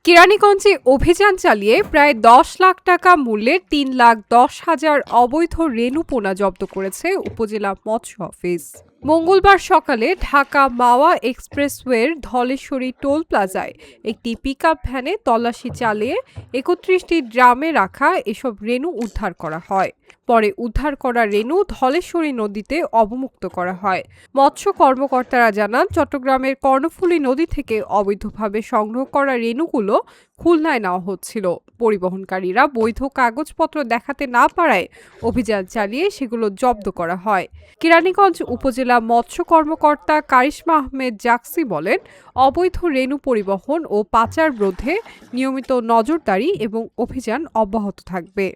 কেরানীগঞ্জে অভিযান চালিয়ে প্রায় ১০ লাখ টাকা মূল্যের ৩,১০,০০০ অবৈধ রেণু পোনা জব্দ করেছে উপজেলা মৎস্য অফিস। মঙ্গলবার সকালে ঢাকা মাওয়া এক্সপ্রেসওয়ের ধলেশ্বরী টোল প্লাজায় একটি পিকআপ ভ্যানে তল্লাশি চালিয়ে ৩১টি ড্রামে রাখা এসব রেণু উদ্ধার করা হয়। পরে উদ্ধার করা রেণু ধলেশ্বরী নদীতে অবমুক্ত করা হয়। মৎস্য কর্মকর্তারা জানান, চট্টগ্রামের কর্ণফুলী নদী থেকে অবৈধভাবে সংগ্রহ করা রেণুগুলো খুলনায় নেওয়া হচ্ছিল। পরিবহনকারীরা বৈধ কাগজপত্র দেখাতে না পারায় অভিযান চালিয়ে সেগুলো জব্দ করা হয়। কেরানীগঞ্জ উপজেলা মৎস্য কর্মকর্তা কারিশমা আহমেদ জাকসি বলেন, অবৈধ রেণু পরিবহন ও পাচার রোধে নিয়মিত নজরদারি এবং অভিযান অব্যাহত থাকবে।